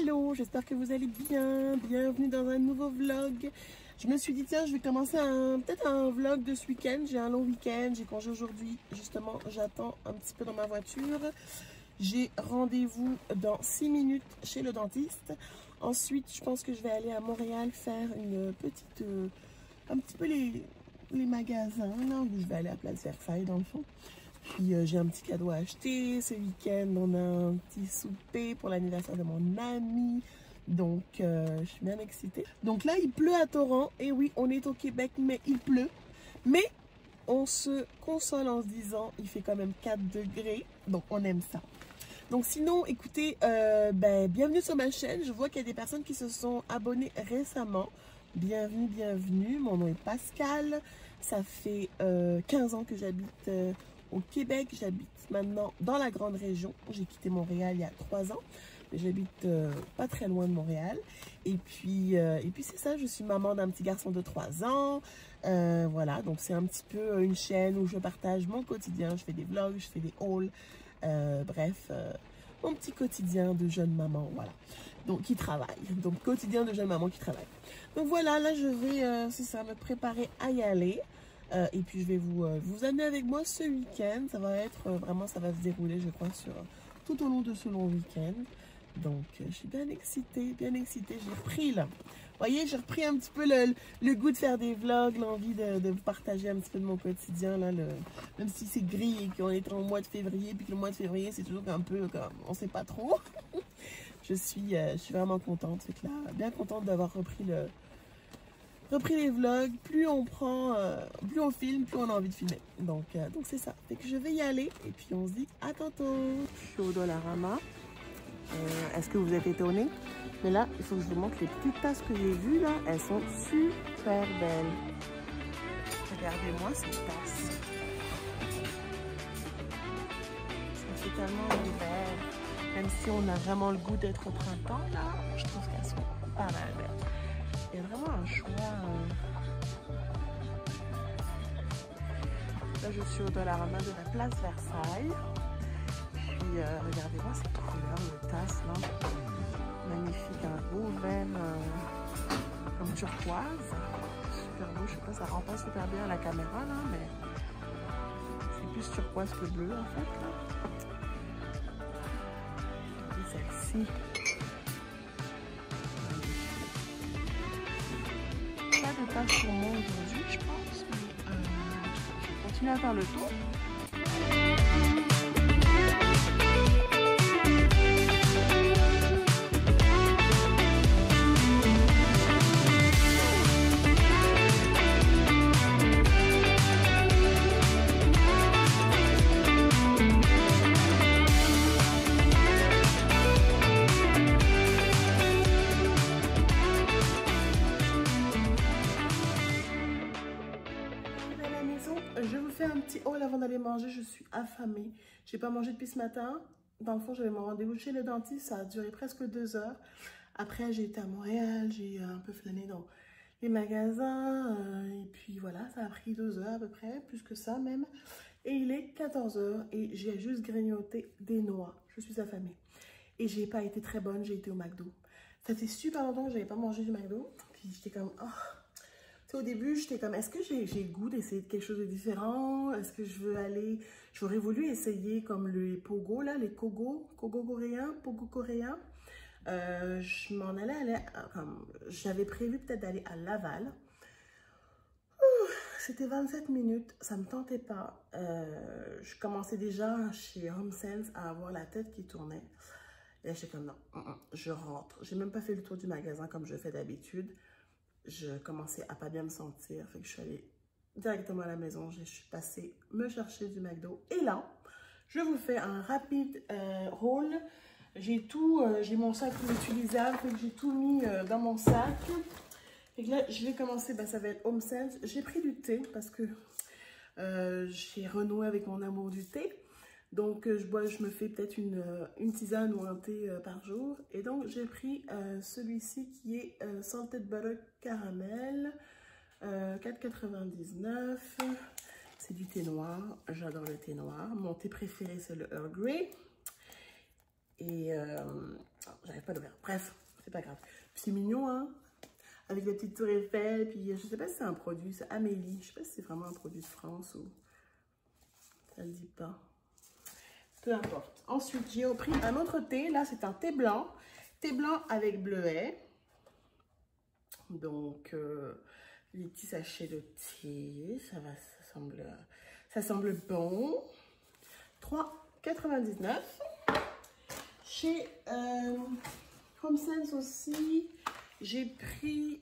Allô, j'espère que vous allez bien. Bienvenue dans un nouveau vlog. Je me suis dit, tiens, je vais commencer peut-être un vlog de ce week-end. J'ai un long week-end, j'ai congé aujourd'hui. Justement, j'attends un petit peu dans ma voiture. J'ai rendez-vous dans 6 minutes chez le dentiste. Ensuite, je pense que je vais aller à Montréal faire une petite... un petit peu les magasins, là, où je vais aller à Place Versailles, dans le fond. Puis j'ai un petit cadeau à acheter. Ce week-end, on a un petit souper pour l'anniversaire de mon ami. Donc, je suis bien excitée. Donc là, il pleut à torrent. Et oui, on est au Québec, mais il pleut. Mais on se console en se disant, il fait quand même 4 degrés. Donc, on aime ça. Donc sinon, écoutez, bienvenue sur ma chaîne. Je vois qu'il y a des personnes qui se sont abonnées récemment. Bienvenue, bienvenue. Mon nom est Pascal. Ça fait 15 ans que j'habite au Québec. J'habite maintenant dans la grande région. J'ai quitté Montréal il y a 3 ans. Mais j'habite pas très loin de Montréal. Et puis c'est ça, je suis maman d'un petit garçon de 3 ans. Voilà, donc c'est un petit peu une chaîne où je partage mon quotidien. Je fais des vlogs, je fais des hauls. Mon petit quotidien de jeune maman, voilà. Donc, qui travaille. Donc, quotidien de jeune maman qui travaille. Donc, voilà, là, je vais, c'est ça, me préparer à y aller. Et puis, je vais vous amener avec moi ce week-end. Ça va être, vraiment, ça va se dérouler, je crois, tout au long de ce long week-end. Donc, je suis bien excitée, j'ai repris, là. Vous voyez, j'ai repris un petit peu le goût de faire des vlogs, l'envie de vous partager un petit peu de mon quotidien, là, même si c'est gris et qu'on est en mois de février, puis que le mois de février, c'est toujours un peu comme, on sait pas trop. Je suis vraiment contente, fait que là, bien contente d'avoir repris les vlogs. Plus on prend, plus on filme, plus on a envie de filmer. Donc c'est ça. Fait que je vais y aller, et puis on se dit à tantôt. Je suis au Dollarama. Est-ce que vous êtes étonnés? Mais là, il faut que je vous montre les petites tasses que j'ai vues là. Elles sont super belles. Regardez-moi ces tasses. Ça fait tellement l'hiver. Même si on a vraiment le goût d'être au printemps là, je trouve qu'elles sont pas mal belles. Il y a vraiment un choix. Là, je suis au Dollarama de la Place Versailles. Puis regardez-moi cette couleur de tasse là. Magnifique, un beau vert comme turquoise. Super beau, je sais pas, ça rend pas super bien à la caméra là, mais c'est plus turquoise que bleu en fait là. Et celle-ci. Pas de tasse pour moi aujourd'hui, je pense. Mais, je vais continuer à faire le tour. Je vous fais un petit haul avant d'aller manger. Je suis affamée. J'ai pas mangé depuis ce matin. Dans le fond, j'avais mon rendez-vous chez le dentiste. Ça a duré presque 2 heures. Après, j'ai été à Montréal. J'ai un peu flâné dans les magasins. Et puis voilà, ça a pris 2 heures à peu près. Plus que ça même. Et il est 14 heures. Et j'ai juste grignoté des noix. Je suis affamée. Et j'ai pas été très bonne. J'ai été au McDo. Ça fait super longtemps que j'avais pas mangé du McDo. Puis j'étais comme... Oh. Au début, j'étais comme, est-ce que j'ai le goût d'essayer quelque chose de différent? Est-ce que je veux aller... J'aurais voulu essayer comme les pogo, là, les pogo coréens. Je m'en allais j'avais prévu peut-être d'aller à Laval. C'était 27 minutes, ça me tentait pas. Je commençais déjà chez HomeSense à avoir la tête qui tournait. Et j'étais comme, non, je rentre. J'ai même pas fait le tour du magasin comme je fais d'habitude. Je commençais à pas bien me sentir, fait que je suis allée directement à la maison. Je suis passée me chercher du McDo. Et là, je vous fais un rapide haul. J'ai tout, j'ai mon sac réutilisable, fait que j'ai tout mis dans mon sac. Et là, je vais commencer, ça va être HomeSense. J'ai pris du thé parce que j'ai renoué avec mon amour du thé. Donc, je me fais peut-être une tisane ou un thé par jour. Et donc, j'ai pris celui-ci qui est Salted Butter Caramel, 4,99 $. C'est du thé noir. J'adore le thé noir. Mon thé préféré, c'est le Earl Grey. Et j'arrive pas à l'ouvrir. Bref, c'est pas grave. Puis c'est mignon, hein. Avec la petite tour Eiffel. Puis je sais pas si c'est un produit, c'est Amélie. Je sais pas si c'est vraiment un produit de France ou... Ça le dit pas. Peu importe. Ensuite, j'ai pris un autre thé. Là, c'est un thé blanc. Thé blanc avec bleuet. Donc, les petits sachets de thé. Ça semble bon. 3,99. Chez HomeSense aussi, j'ai pris,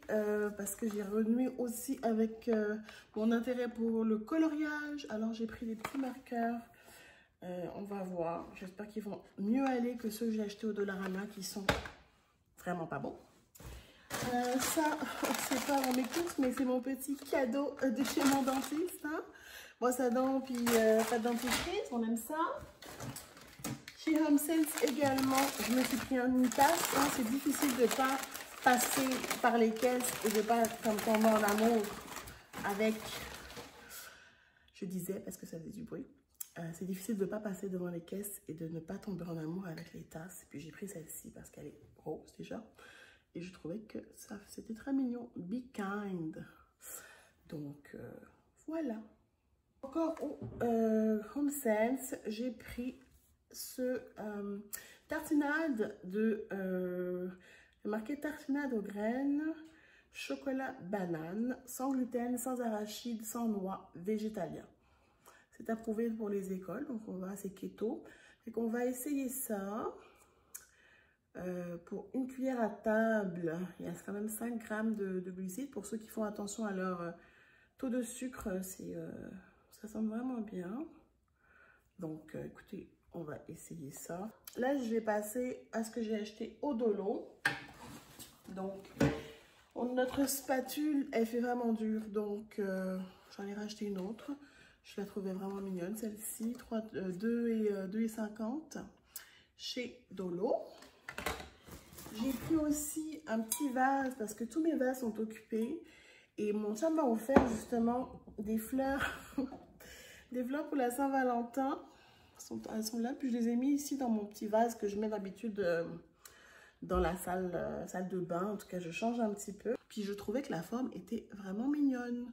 parce que j'ai renoué aussi avec mon intérêt pour le coloriage. Alors, j'ai pris des petits marqueurs. On va voir. J'espère qu'ils vont mieux aller que ceux que j'ai achetés au Dollarama qui sont vraiment pas bons. Ça, c'est pas dans mes courses, mais c'est mon petit cadeau de chez mon dentiste. Hein. Brosse à dents, puis pas de dentifrice, on aime ça. Chez HomeSense également, je me suis pris une tasse. Hein. C'est difficile de ne pas passer par les caisses et de ne pas comme tomber en amour avec... Je disais, parce que ça faisait du bruit. C'est difficile de ne pas passer devant les caisses et de ne pas tomber en amour avec les tasses. Et puis j'ai pris celle-ci parce qu'elle est rose déjà. Et je trouvais que ça c'était très mignon. Be kind. Donc voilà. Encore au HomeSense, j'ai pris ce tartinade de marqué tartinade aux graines, chocolat banane, sans gluten, sans arachide, sans noix, végétalien. C'est approuvé pour les écoles, donc on va, c'est keto. Et qu'on va essayer ça. Pour une cuillère à table, il y a quand même 5 grammes de glucides. Pour ceux qui font attention à leur taux de sucre, ça semble vraiment bien. Donc, écoutez, on va essayer ça. Là, je vais passer à ce que j'ai acheté au Dolo. Donc, notre spatule, elle fait vraiment dure. Donc, j'en ai racheté une autre. Je la trouvais vraiment mignonne, celle-ci. 2,50 chez Dolo. J'ai pris aussi un petit vase parce que tous mes vases sont occupés. Et mon chum m'a offert justement des fleurs. Des fleurs pour la Saint-Valentin. Elles sont là. Puis je les ai mis ici dans mon petit vase que je mets d'habitude dans la salle de bain. En tout cas, je change un petit peu. Puis je trouvais que la forme était vraiment mignonne.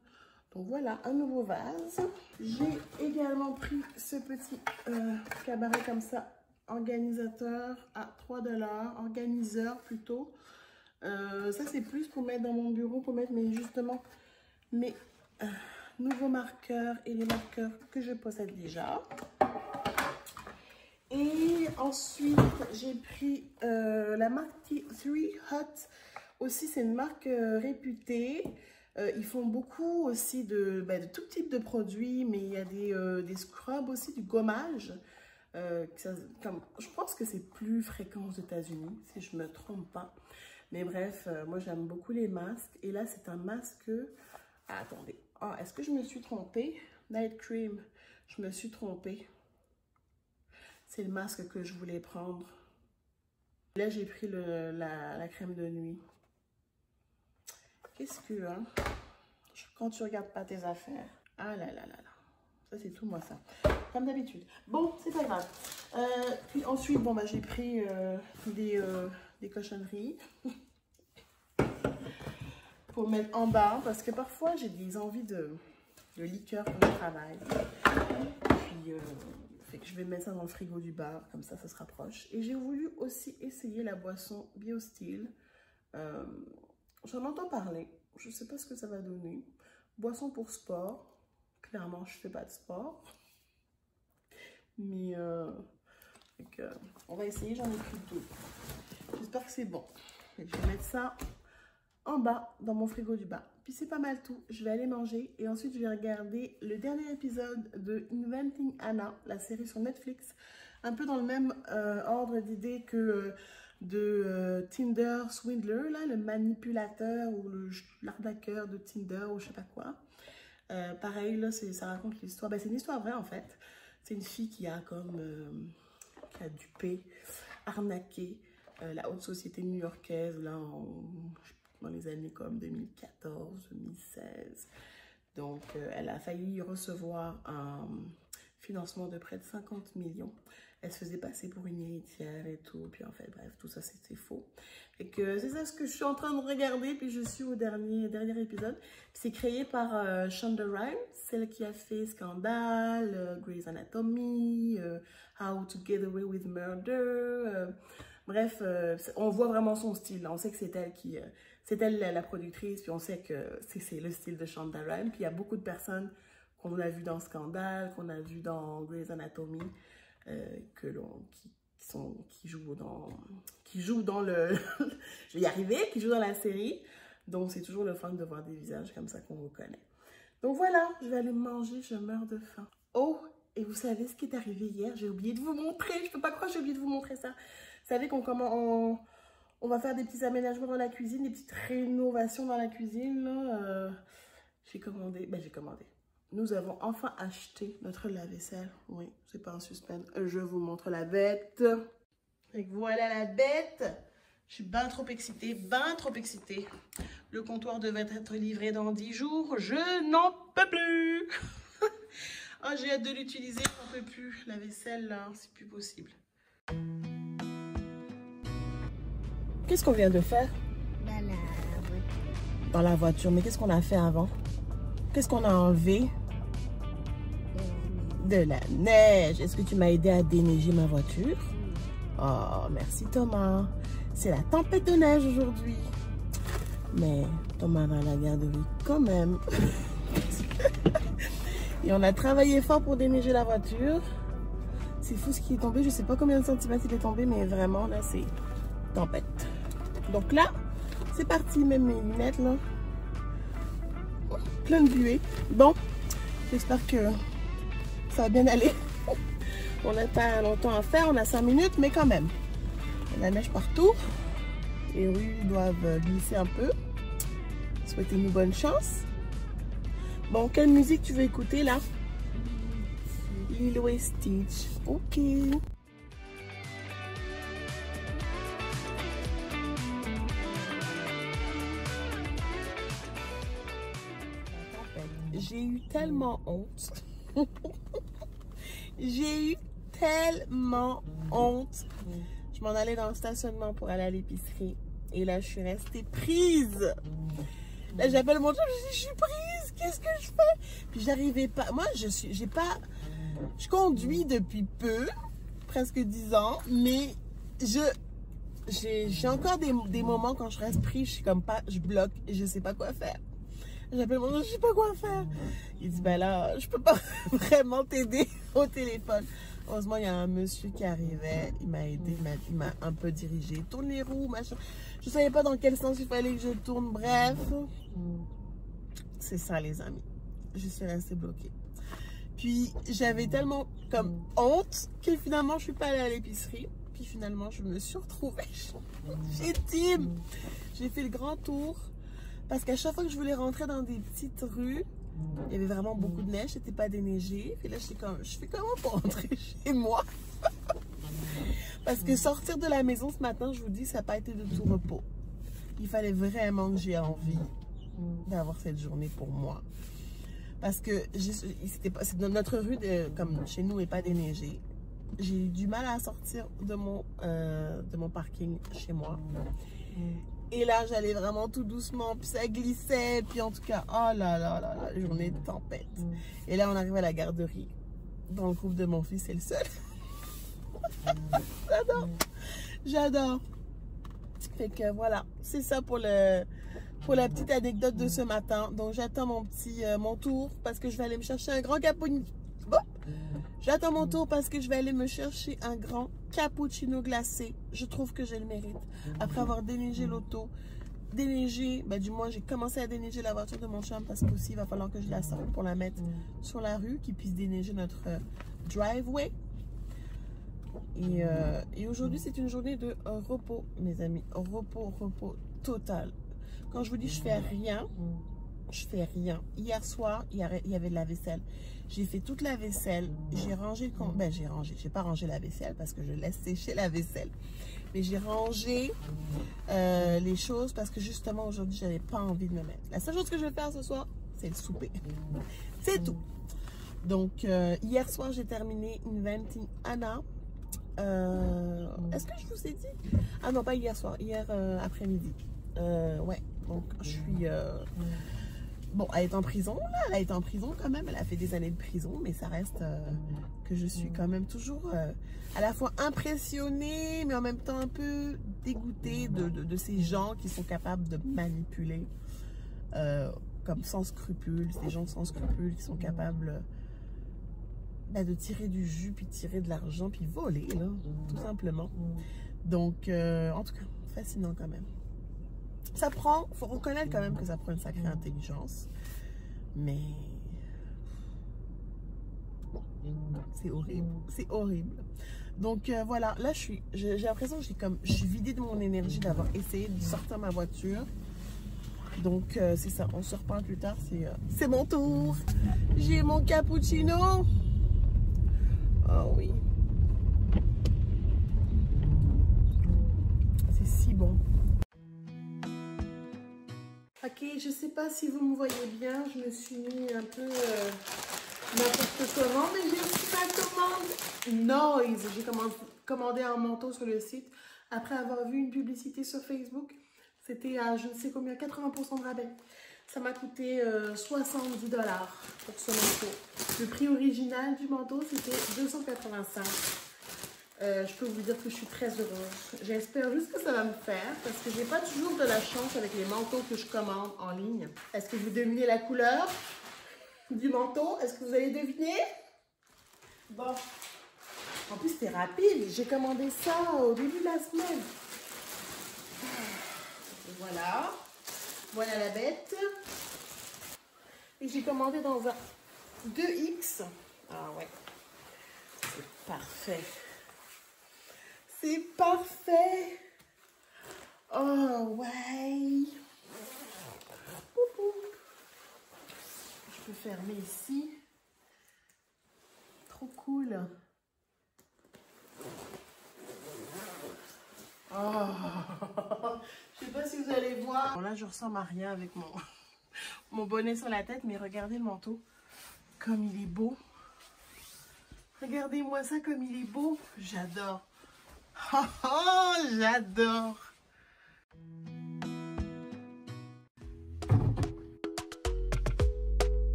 Donc voilà, un nouveau vase. J'ai également pris ce petit cabaret comme ça. Organisateur à 3 $, organiseur plutôt. Ça c'est plus pour mettre dans mon bureau, pour mettre justement mes nouveaux marqueurs et les marqueurs que je possède déjà. Et ensuite j'ai pris la marque T3 Hot. Aussi c'est une marque réputée. Ils font beaucoup aussi de tout type de produits, mais il y a des scrubs aussi, du gommage. Je pense que c'est plus fréquent aux États-Unis, si je ne me trompe pas. Mais bref, moi j'aime beaucoup les masques. Et là, c'est un masque... Ah, attendez. Ah, est-ce que je me suis trompée? Night Cream. Je me suis trompée. C'est le masque que je voulais prendre. Là, j'ai pris la crème de nuit. Qu'est-ce que... Hein? Quand tu regardes pas tes affaires. Ah là là là là. Ça, c'est tout moi, ça. Comme d'habitude. Bon, c'est pas grave. Puis ensuite, bon, j'ai pris des cochonneries. Pour mettre en bas. Parce que parfois, j'ai des envies de liqueur quand je travaille. Puis, fait que je vais mettre ça dans le frigo du bar. Comme ça se rapproche. Et j'ai voulu aussi essayer la boisson BioSteel. J'en entends parler. Je sais pas ce que ça va donner. Boisson pour sport. Clairement, je fais pas de sport. Mais on va essayer, j'en ai pris 2. J'espère que c'est bon. Je vais mettre ça en bas dans mon frigo du bas. Puis c'est pas mal tout. Je vais aller manger et ensuite je vais regarder le dernier épisode de Inventing Anna, la série sur Netflix. Un peu dans le même ordre d'idée que de Tinder Swindler, là, le manipulateur ou l'arnaqueur de Tinder ou je sais pas quoi. Pareil, là, ça raconte l'histoire. C'est une histoire vraie en fait. C'est une fille qui a qui a dupé, arnaqué la haute société new-yorkaise là dans les années comme 2014, 2016. Donc, elle a failli recevoir un financement de près de 50 millions. Elle se faisait passer pour une héritière et tout. Puis en fait, bref, tout ça, c'était faux. Et que c'est ça ce que je suis en train de regarder. Puis je suis au dernier épisode. C'est créé par Shonda Rhimes, celle qui a fait Scandal, Grey's Anatomy, How to Get Away with Murder. Bref, on voit vraiment son style. On sait que c'est elle qui... c'est elle la productrice. Puis on sait que c'est le style de Shonda Rhimes. Puis il y a beaucoup de personnes qu'on a vu dans Scandal, qu'on a vu dans Grey's Anatomy. Qui jouent dans le je vais y arriver, qui jouent dans la série. Donc c'est toujours le fun de voir des visages comme ça qu'on reconnaît. Donc voilà, je vais aller manger, je meurs de faim. Oh, et vous savez ce qui est arrivé hier? J'ai oublié de vous montrer, je peux pas croire que j'ai oublié de vous montrer ça. Vous savez on va faire des petits aménagements dans la cuisine, des petites rénovations dans la cuisine là. J'ai commandé. Nous avons enfin acheté notre lave-vaisselle. Oui, c'est pas un suspense. Je vous montre la bête. Et voilà la bête. Je suis bien trop excitée, Le comptoir devait être livré dans 10 jours. Je n'en peux plus. Oh, j'ai hâte de l'utiliser. J'en peux plus. La vaisselle, là, c'est plus possible. Qu'est-ce qu'on vient de faire? Dans la voiture. Dans la voiture. Mais qu'est-ce qu'on a fait avant? Qu'est-ce qu'on a enlevé? De la neige. Est-ce que tu m'as aidé à déneiger ma voiture? Oh, merci Thomas. C'est la tempête de neige aujourd'hui. Mais Thomas va à la garderie quand même. Et on a travaillé fort pour déneiger la voiture. C'est fou ce qui est tombé. Je sais pas combien de centimètres il est tombé, mais vraiment là, c'est tempête. Donc là, c'est parti. Même mes lunettes là. Plein de buée. Bon, j'espère que ça va bien aller. On n'a pas longtemps à faire, on a 5 minutes, mais quand même. Il y a la neige partout. Les rues doivent glisser un peu. Souhaitez-nous bonne chance. Bon, quelle musique tu veux écouter là? Lilo et Stitch. Ok. J'ai eu tellement honte. J'ai eu tellement honte. Je m'en allais dans le stationnement pour aller à l'épicerie. Et là, je suis restée prise. Là, j'appelle mon chum, je dis, je suis prise. Qu'est-ce que je fais? Puis, j'arrivais pas. Moi, je conduis depuis peu, presque 10 ans, mais j'ai encore des moments quand je reste prise, je suis comme pas, je bloque et je sais pas quoi faire. J'appelle mon chum, je sais pas quoi faire. Il dit, ben là, je peux pas vraiment t'aider au téléphone. Heureusement, il y a un monsieur qui arrivait, il m'a aidé, il m'a un peu dirigé. Tourne les roues, machin. Je savais pas dans quel sens il fallait que je tourne. Bref, c'est ça les amis. Je suis restée bloquée. Puis j'avais tellement comme honte que finalement je suis pas allée à l'épicerie. Puis finalement je me suis retrouvée chez Tim. J'ai fait le grand tour parce qu'à chaque fois que je voulais rentrer dans des petites rues, il y avait vraiment beaucoup de neige, c'était pas déneigé. Et là, je fais comment pour rentrer chez moi? Parce que sortir de la maison ce matin, je vous dis, ça n'a pas été de tout repos. Il fallait vraiment que j'ai envie d'avoir cette journée pour moi. Parce que notre rue, comme chez nous, n'est pas déneigée. J'ai eu du mal à sortir de mon parking chez moi. Et là, j'allais vraiment tout doucement, puis ça glissait, puis en tout cas, oh là là là là, journée de tempête. Et là, on arrive à la garderie. Dans le groupe de mon fils, c'est le seul. J'adore. J'adore. Fait que voilà, c'est ça pour la petite anecdote de ce matin. Donc, j'attends mon tour parce que je vais aller me chercher un grand cappuccino. Bon. J'attends mon tour parce que je vais aller me chercher un grand cappuccino glacé. Je trouve que je le mérite. Après avoir déneigé l'auto, du moins j'ai commencé à déneiger la voiture de mon chum parce qu'aussi il va falloir que je la sorte pour la mettre sur la rue, qu'il puisse déneiger notre driveway. Et aujourd'hui c'est une journée de repos, mes amis. Repos total. Quand je vous dis je fais rien, je fais rien. Hier soir, il y avait de la vaisselle. J'ai fait toute la vaisselle. J'ai rangé le j'ai pas rangé la vaisselle parce que je laisse sécher la vaisselle. Mais j'ai rangé les choses parce que justement aujourd'hui, j'avais pas envie de me mettre. La seule chose que je vais faire ce soir, c'est le souper. C'est tout. Donc, hier soir, j'ai terminé Inventing Anna. Est-ce que je vous ai dit? Ah non, pas hier soir, hier après-midi. Ouais, donc je suis... Bon, elle est en prison, là, elle a été en prison quand même, elle a fait des années de prison, mais ça reste que je suis quand même toujours à la fois impressionnée, mais en même temps un peu dégoûtée de ces gens qui sont capables de manipuler comme sans scrupules, ces gens sans scrupules qui sont capables de tirer du jus, puis tirer de l'argent, puis voler, là, tout simplement. Donc, en tout cas, fascinant quand même. Ça prend, faut reconnaître quand même que ça prend une sacrée intelligence, mais c'est horrible, c'est horrible. Donc voilà, là j'ai l'impression que je suis vidée de mon énergie d'avoir essayé de sortir ma voiture. Donc c'est ça, on se reparle plus tard, c'est mon tour. J'ai mon cappuccino. Oh oui. C'est si bon. Ok, je sais pas si vous me voyez bien, je me suis mis un peu n'importe comment, mais j'ai reçu ma commande Noise. J'ai commandé un manteau sur le site après avoir vu une publicité sur Facebook. C'était à je ne sais combien, 80% de rabais. Ça m'a coûté 70 $ pour ce manteau. Le prix original du manteau, c'était 285 $. Je peux vous dire que je suis très heureuse. J'espère juste que ça va me faire parce que j'ai pas toujours de la chance avec les manteaux que je commande en ligne. Est-ce que vous devinez la couleur du manteau? Est-ce que vous allez deviner? Bon. En plus, c'était rapide. J'ai commandé ça au début de la semaine. Voilà. Voilà la bête. Et j'ai commandé dans un 2X. Ah ouais. C'est parfait. C'est parfait. Oh, ouais. Je peux fermer ici. Trop cool. Oh. Je sais pas si vous allez voir. Bon, là, je ressemble à rien avec mon bonnet sur la tête, mais regardez le manteau. Comme il est beau. Regardez-moi ça comme il est beau. J'adore. Oh, oh, j'adore.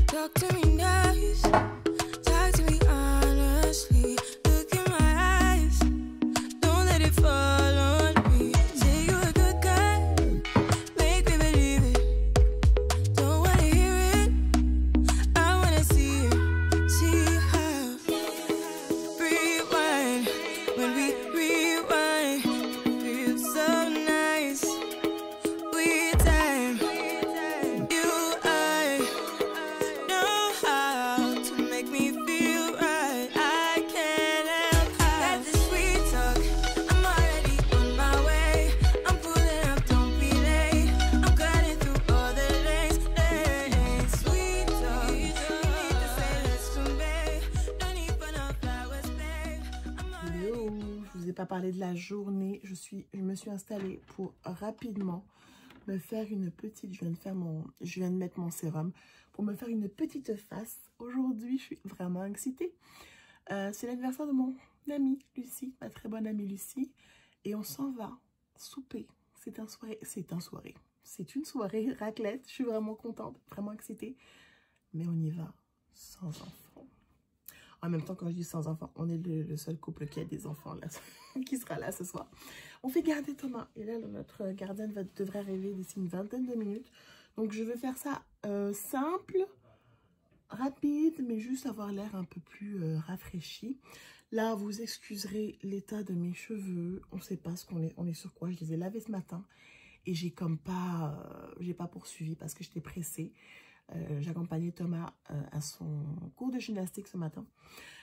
Talk to me nice, talk to me honestly. Look in my eyes, don't let it fall on me. Say you're a good guy, make me believe it. Don't wanna hear it, I wanna see it. See how rewind, when we rewind, feels so nice. With time, you I know how to make me feel right. I can't help how this sweet talk. I'm already on my way. I'm pulling up, don't be late. I'm cutting through all the lanes. Sweet talk. You need to say let's convey. No need for no flowers, babe. Yo, je vous ai pas parlé de la journée. Je me suis installée pour rapidement me faire une petite. Je viens de mettre mon sérum pour me faire une petite face. Aujourd'hui, je suis vraiment excitée. C'est l'anniversaire de mon amie Lucie, ma très bonne amie Lucie, et on s'en va souper. C'est une soirée raclette. Je suis vraiment contente, vraiment excitée. Mais on y va sans enfants. En même temps, quand je dis sans enfants, on est le seul couple qui a des enfants là, qui sera là ce soir. On fait garder Thomas. Et là, notre gardienne devrait arriver d'ici une vingtaine de minutes. Donc, je vais faire ça simple, rapide, mais juste avoir l'air un peu plus rafraîchi. Là, vous excuserez l'état de mes cheveux. On ne sait pas on est sur quoi. Je les ai lavés ce matin et j'ai pas poursuivi parce que j'étais pressée. J'accompagnais Thomas à son cours de gymnastique ce matin.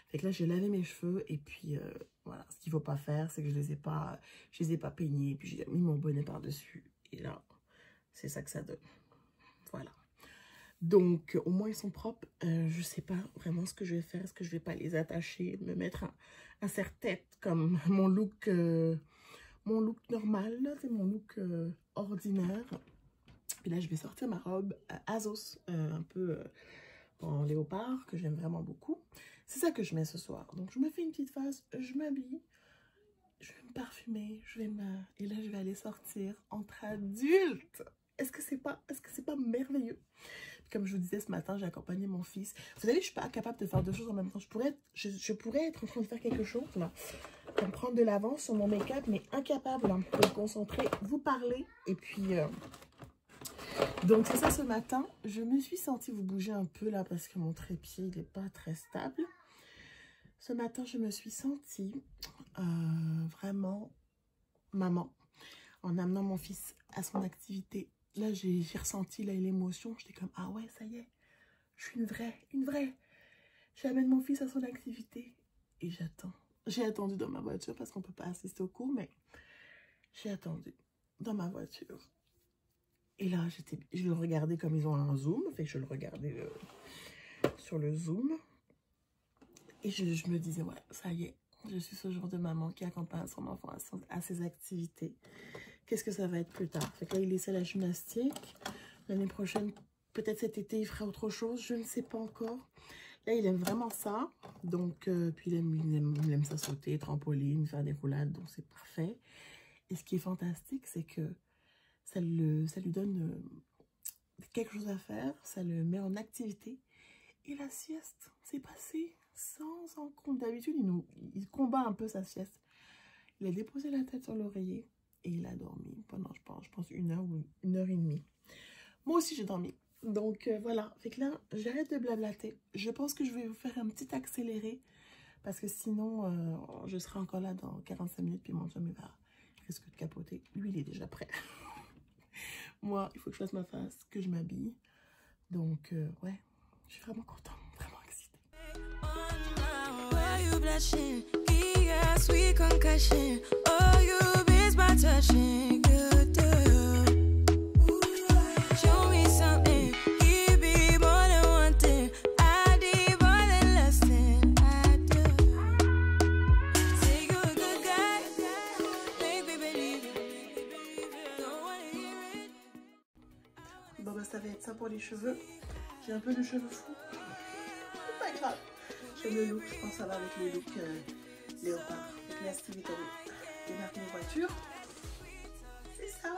Fait que là, j'ai lavé mes cheveux et puis voilà. Ce qu'il ne faut pas faire, c'est que je les ai pas peignés. Puis j'ai mis mon bonnet par-dessus. Et là, c'est ça que ça donne. Voilà. Donc, au moins, ils sont propres. Je ne sais pas vraiment ce que je vais faire. Est-ce que je ne vais pas les attacher, me mettre un serre-tête comme mon look normal. C'est mon look ordinaire. Puis là, je vais sortir ma robe Azos, un peu en léopard que j'aime vraiment beaucoup. C'est ça que je mets ce soir. Donc je me fais une petite face, je m'habille, je vais me parfumer, et là je vais aller sortir entre adultes. Est-ce que c'est pas merveilleux? Comme je vous disais ce matin, j'ai accompagné mon fils. Vous savez, je suis pas capable de faire deux choses en même temps. Je pourrais être en train de faire quelque chose là, comme prendre de l'avance sur mon make-up, mais incapable hein, de me concentrer, vous parler et puis. Donc c'est ça ce matin. Je me suis sentie vous bouger un peu là parce que mon trépied il n'est pas très stable. Ce matin, je me suis sentie vraiment maman en amenant mon fils à son activité. Là, j'ai ressenti l'émotion. J'étais comme, ah ouais, ça y est, je suis une vraie. J'amène mon fils à son activité et j'attends. J'ai attendu dans ma voiture parce qu'on ne peut pas assister au cours, mais j'ai attendu dans ma voiture. Et là, je le regardais comme ils ont un zoom. Fait que je le regardais sur le zoom. Et je me disais, ouais, ça y est, je suis ce genre de maman qui accompagne son enfant à ses activités. Qu'est-ce que ça va être plus tard? Fait que là, il essaie la gymnastique. L'année prochaine, peut-être cet été, il fera autre chose. Je ne sais pas encore. Là, il aime vraiment ça. Donc, puis il aime ça sauter, trampoline, faire des roulades. Donc, c'est parfait. Et ce qui est fantastique, c'est que ça lui donne quelque chose à faire. Ça le met en activité. Et la sieste, c'est passé sans encombre. D'habitude, il combat un peu sa sieste. Il a déposé la tête sur l'oreiller. Et il a dormi pendant, je pense, 1 heure ou 1 heure et demie. Moi aussi, j'ai dormi. Donc, voilà. Fait que là, j'arrête de blablater. Je pense que je vais vous faire un petit accéléré. Parce que sinon, je serai encore là dans 45 minutes. Puis mon chum, il risque de capoter. Lui, il est déjà prêt. Moi, il faut que je fasse ma face, que je m'habille. Donc, ouais. Je suis vraiment contente. Vraiment excitée. Touching you do. Show me something, give me more than one thing. I need more than less than I do. Say you're a good guy, make me believe it. Don't wanna hear it. Bon bah ça va être ça pour les cheveux. J'ai un peu de cheveux fous. C'est pas grave. J'aime le look, je pense que ça va avec le look léopard. Avec la Stevie Démarrer les voitures. C'est ça.